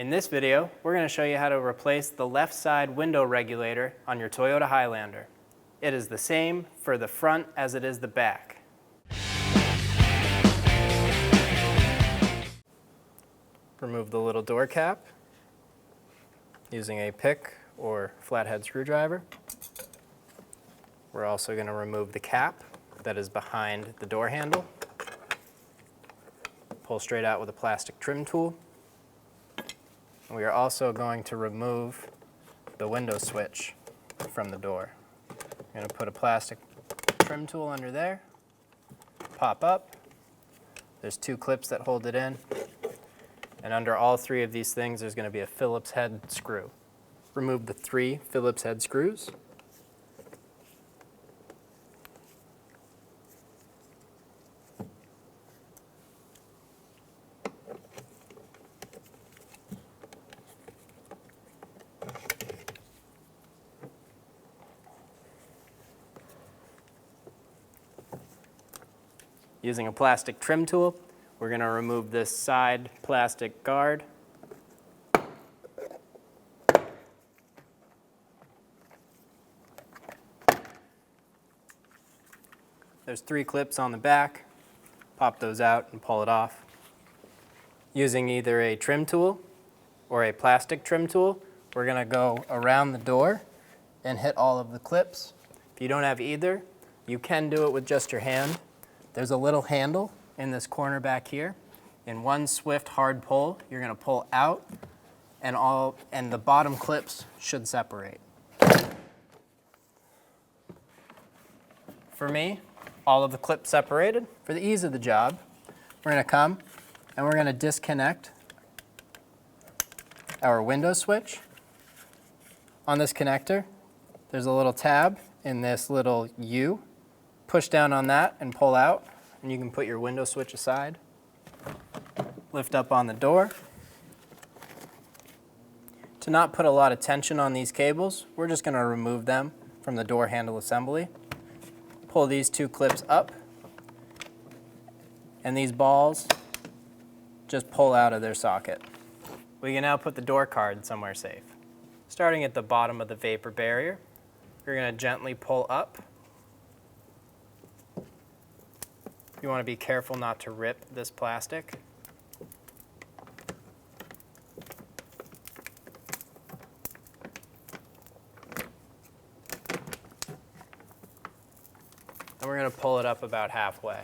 In this video, we're going to show you how to replace the left side window regulator on your Toyota Highlander. It is the same for the front as it is the back. Remove the little door cap using a pick or flathead screwdriver. We're also going to remove the cap that is behind the door handle. Pull straight out with a plastic trim tool. We are also going to remove the window switch from the door. I'm going to put a plastic trim tool under there, pop up. There's two clips that hold it in. And under all three of these things, there's going to be a Phillips head screw. Remove the 3 Phillips head screws. Using a plastic trim tool, we're going to remove this side plastic guard. There's 3 clips on the back. Pop those out and pull it off. Using either a trim tool or a plastic trim tool, we're going to go around the door and hit all of the clips. If you don't have either, you can do it with just your hand. There's a little handle in this corner back here. In one swift hard pull, you're going to pull out and the bottom clips should separate. For me, all of the clips separated. For the ease of the job, we're going to come and we're going to disconnect our window switch. On this connector, there's a little tab in this little U. Push down on that and pull out, and you can put your window switch aside. Lift up on the door. To not put a lot of tension on these cables, we're just going to remove them from the door handle assembly. Pull these 2 clips up, and these balls just pull out of their socket. We can now put the door card somewhere safe. Starting at the bottom of the vapor barrier, you're going to gently pull up. You want to be careful not to rip this plastic. And we're going to pull it up about halfway.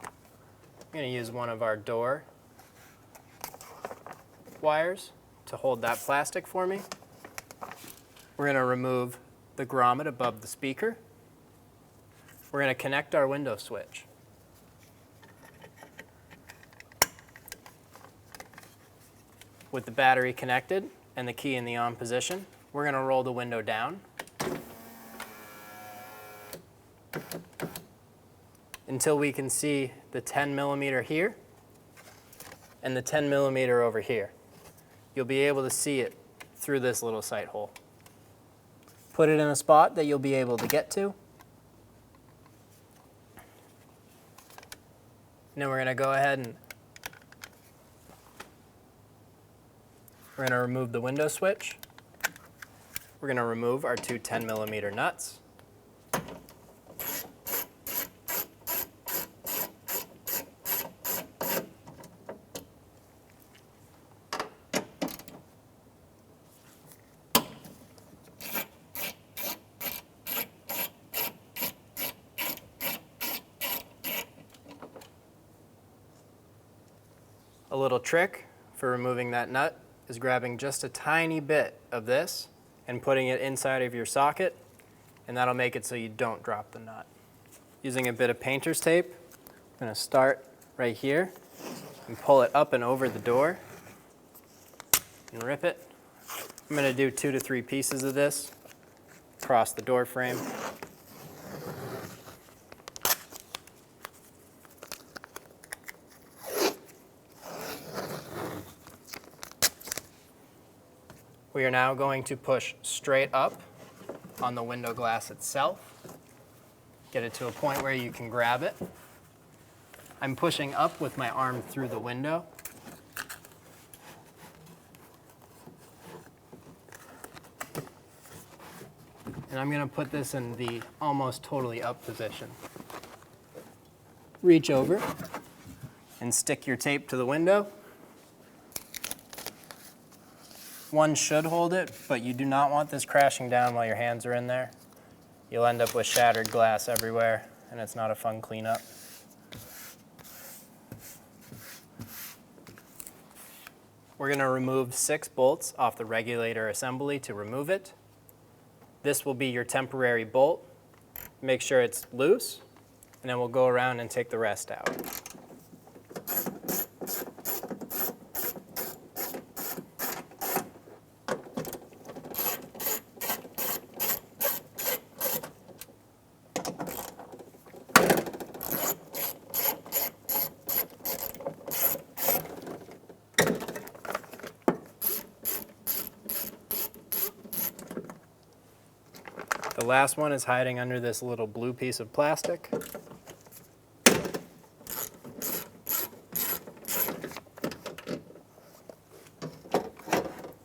I'm going to use one of our door wires to hold that plastic for me. We're going to remove the grommet above the speaker. We're going to connect our window switch. With the battery connected and the key in the on position, we're going to roll the window down until we can see the 10 millimeter here and the 10 millimeter over here. You'll be able to see it through this little sight hole. Put it in a spot that you'll be able to get to. And then we're going to go ahead and we're going to remove the window switch. We're going to remove our 2 10 millimeter nuts. A little trick for removing that nut is grabbing just a tiny bit of this and putting it inside of your socket, and that'll make it so you don't drop the nut. Using a bit of painter's tape, I'm going to start right here and pull it up and over the door and rip it. I'm going to do 2 to 3 pieces of this across the door frame. We are now going to push straight up on the window glass itself. Get it to a point where you can grab it. I'm pushing up with my arm through the window And I'm going to put this in the almost totally up position. Reach over and stick your tape to the window. One should hold it, but you do not want this crashing down while your hands are in there. You'll end up with shattered glass everywhere, and it's not a fun cleanup. We're going to remove 6 bolts off the regulator assembly to remove it. This will be your temporary bolt. Make sure it's loose, and then we'll go around and take the rest out. The last one is hiding under this little blue piece of plastic.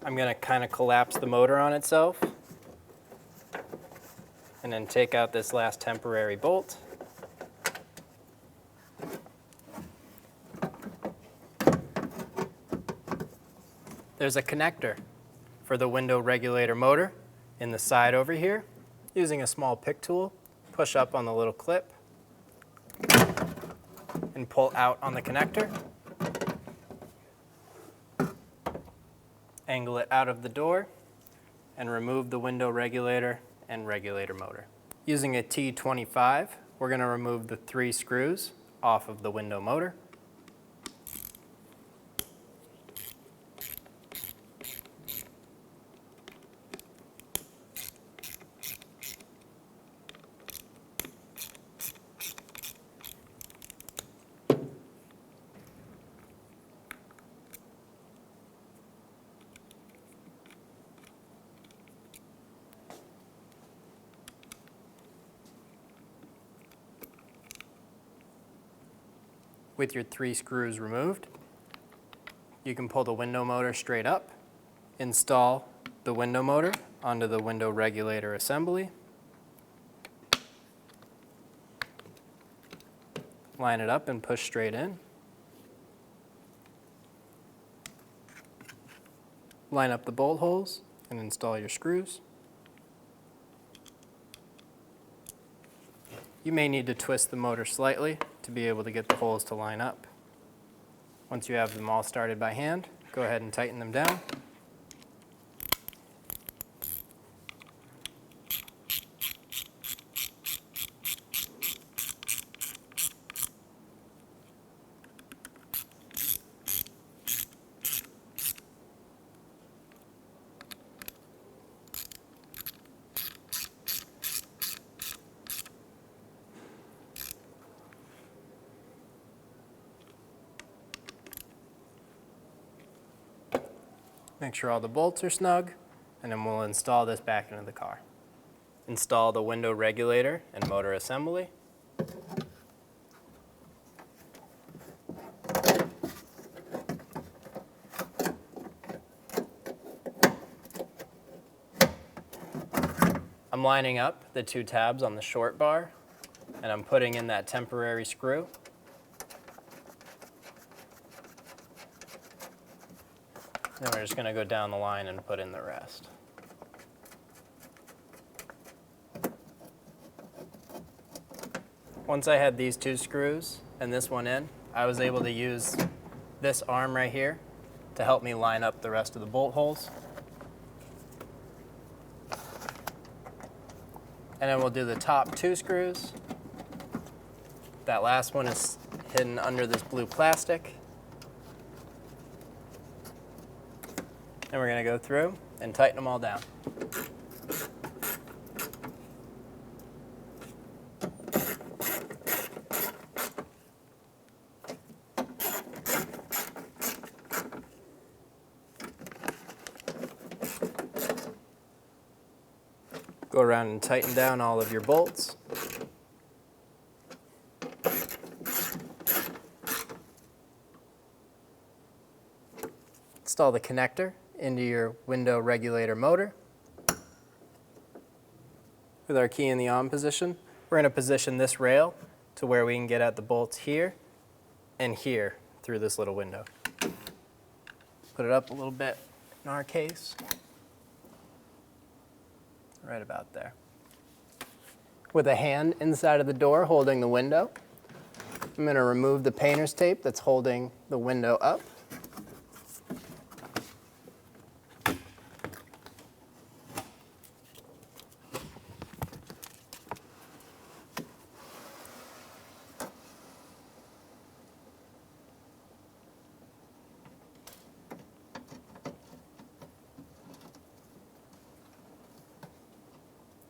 I'm going to kind of collapse the motor on itself and then take out this last temporary bolt. There's a connector for the window regulator motor in the side over here. Using a small pick tool, push up on the little clip and pull out on the connector. Angle it out of the door and remove the window regulator and regulator motor. Using a T25, we're going to remove the 3 screws off of the window motor. With your 3 screws removed, you can pull the window motor straight up, install the window motor onto the window regulator assembly, line it up and push straight in, line up the bolt holes and install your screws. You may need to twist the motor slightly to be able to get the holes to line up. Once you have them all started by hand, go ahead and tighten them down. Make sure all the bolts are snug, and then we'll install this back into the car. Install the window regulator and motor assembly. I'm lining up the 2 tabs on the short bar, and I'm putting in that temporary screw. Then we're just going to go down the line and put in the rest. Once I had these 2 screws and this one in, I was able to use this arm right here to help me line up the rest of the bolt holes. And then we'll do the top 2 screws. That last one is hidden under this blue plastic. And we're going to go through and tighten them all down. Go around and tighten down all of your bolts. Install the connector into your window regulator motor. With our key in the on position, we're going to position this rail to where we can get at the bolts here and here through this little window. Put it up a little bit in our case, right about there. With a hand inside of the door holding the window, I'm going to remove the painter's tape that's holding the window up.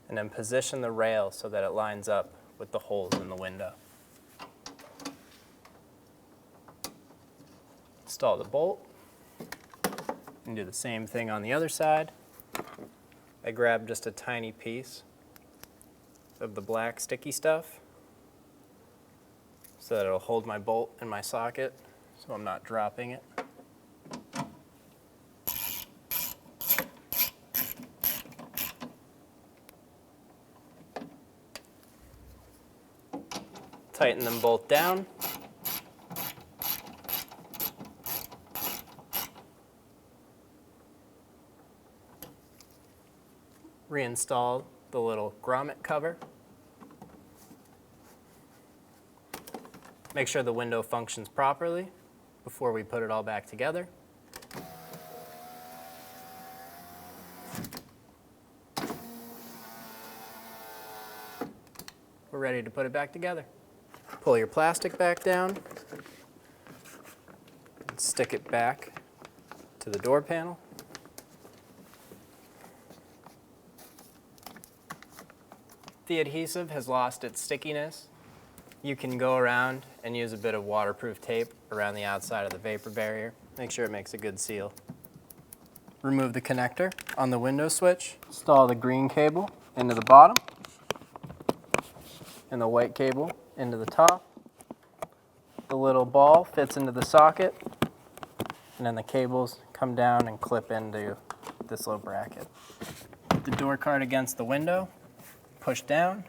And then position the rail so that it lines up with the holes in the window. Install the bolt and do the same thing on the other side. I grab just a tiny piece of the black sticky stuff so that it'll hold my bolt in my socket so I'm not dropping it. Tighten them both down. Reinstall the little grommet cover. Make sure the window functions properly before we put it all back together. We're ready to put it back together. Pull your plastic back down, and stick it back to the door panel. The adhesive has lost its stickiness. You can go around and use a bit of waterproof tape around the outside of the vapor barrier. Make sure it makes a good seal. Remove the connector on the window switch. Install the green cable into the bottom and the white cable into the top. The little ball fits into the socket, and then the cables come down and clip into this little bracket. Put the door card against the window, push down,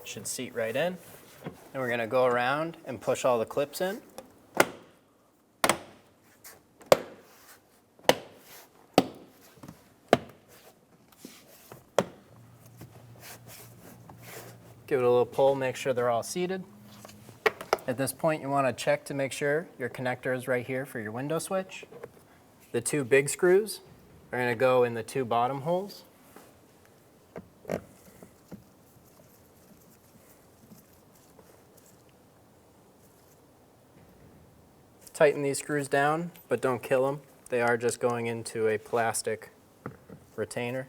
it should seat right in. And we're going to go around and push all the clips in. Give it a little pull, make sure they're all seated. At this point, you want to check to make sure your connector is right here for your window switch. The two big screws are going to go in the two bottom holes. Tighten these screws down, but don't kill them. They are just going into a plastic retainer.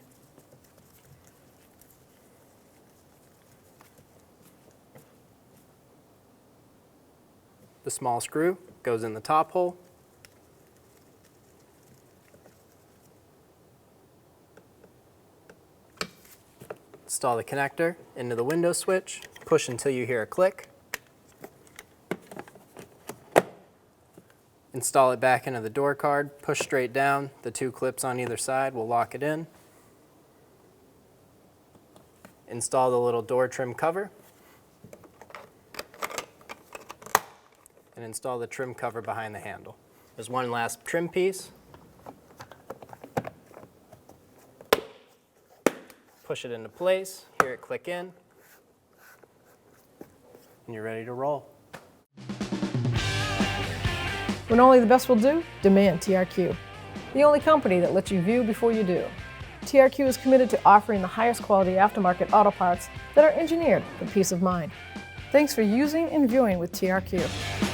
The small screw goes in the top hole. Install the connector into the window switch. Push until you hear a click. Install it back into the door card. Push straight down. The two clips on either side will lock it in. Install the little door trim cover. And install the trim cover behind the handle. There's one last trim piece. Push it into place, hear it click in, and you're ready to roll. When only the best will do, demand TRQ. The only company that lets you view before you do. TRQ is committed to offering the highest quality aftermarket auto parts that are engineered for peace of mind. Thanks for using and viewing with TRQ.